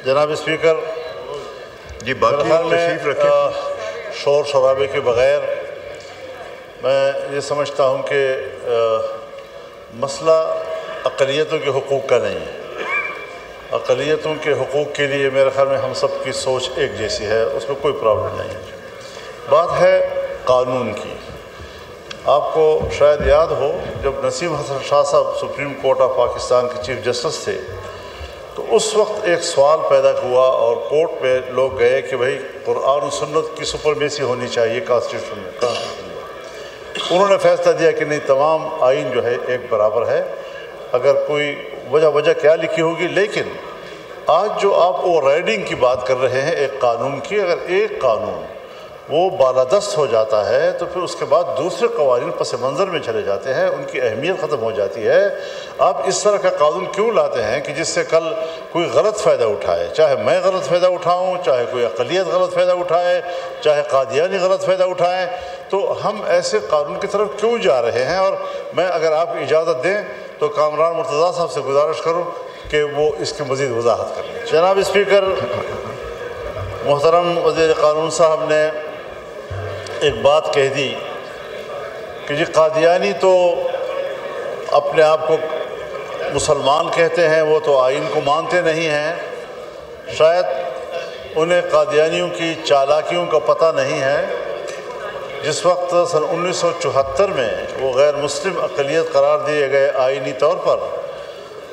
جناب اسپیکر جی باقی تشریف رکھیں. شور شرابے کے بغیر میں یہ سمجھتا ہوں کہ مسئلہ اقلیتوں کے حقوق کا نہیں ہے. اقلیتوں کے حقوق کے لیے میرے خیال میں ہم سب کی سوچ ایک جیسی ہے، اس میں کوئی پرابلم نہیں ہے. بات ہے قانون کی. آپ کو شاید یاد ہو جب نسیم حسن شاہ صاحب سپریم کورٹ آف پاکستان کے چیف جسٹس تھے تو اس وقت ایک سوال پیدا ہوا اور کورٹ میں لوگ گئے کہ بھئی قرآن و سنت کی سپرمیسی ہونی چاہیے کانسٹیٹیوشن میں. انہوں نے فیصلہ دیا کہ نہیں، تمام آئین جو ہے ایک برابر ہے. اگر کوئی وجہ کیا لکھی ہوگی، لیکن آج جو آپ اوور رائڈنگ کی بات کر رہے ہیں ایک قانون کی، اگر ایک قانون وہ بالادست ہو جاتا ہے تو پھر اس کے بعد دوسرے قوانین پس منظر میں چلے جاتے ہیں، ان کی اہمیت ختم ہو جاتی ہے. آپ اس طرح کا قانون کیوں لاتے ہیں کہ جس سے کل کوئی غلط فائدہ اٹھائے؟ چاہے میں غلط فائدہ اٹھاؤں، چاہے کوئی اقلیت غلط فائدہ اٹھائے، چاہے قادیانی غلط فائدہ اٹھائیں، تو ہم ایسے قانون کی طرف کیوں جا رہے ہیں؟ اور میں اگر آپ اجازت دیں تو کامران مرتضیٰ صاحب سے گزارش کروں کہ وہ اس کی مزید وضاحت کریں. جناب اسپیکر، محترم وزیر قانون صاحب نے ایک بات کہہ دی کہ جی قادیانی تو اپنے آپ کو مسلمان کہتے ہیں، وہ تو آئین کو مانتے نہیں ہیں. شاید انہیں قادیانیوں کی چالاکیوں کا پتہ نہیں ہے. جس وقت سن 1974 میں وہ غیر مسلم اقلیت قرار دیے گئے آئینی طور پر،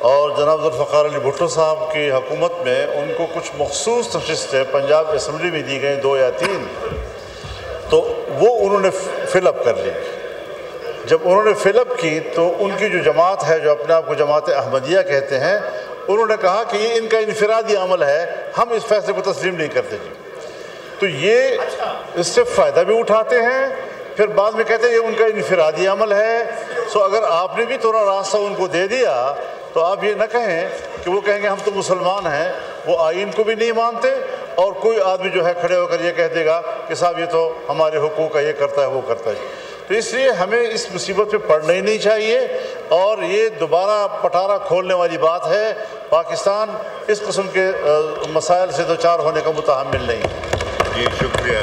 اور جناب ذوالفقار علی بھٹو صاحب کی حکومت میں ان کو کچھ مخصوص نشستیں پنجاب اسمبلی میں دی گئیں 2 یا 3، تو وہ انہوں نے فل اپ کر لی. جب انہوں نے فل اپ کی تو ان کی جو جماعت ہے، جو اپنے آپ کو جماعت احمدیہ کہتے ہیں، انہوں نے کہا کہ یہ ان کا انفرادی عمل ہے، ہم اس فیصلے کو تسلیم نہیں کرتے. جی تو یہ اس سے فائدہ بھی اٹھاتے ہیں، پھر بعد میں کہتے ہیں یہ ان کا انفرادی عمل ہے. سو اگر آپ نے بھی تھوڑا راستہ ان کو دے دیا تو آپ یہ نہ کہیں کہ وہ کہیں گے ہم تو مسلمان ہیں، وہ آئین کو بھی نہیں مانتے، اور کوئی آدمی جو ہے کھڑے ہو کر یہ کہہ دے گا کہ صاحب یہ تو ہمارے حقوق کا یہ کرتا ہے وہ کرتا ہے. تو اس لیے ہمیں اس مصیبت پہ پڑنا ہی نہیں چاہیے، اور یہ دوبارہ پٹارا کھولنے والی بات ہے. پاکستان اس قسم کے مسائل سے دوچار ہونے کا متحمل نہیں. جی شکریہ.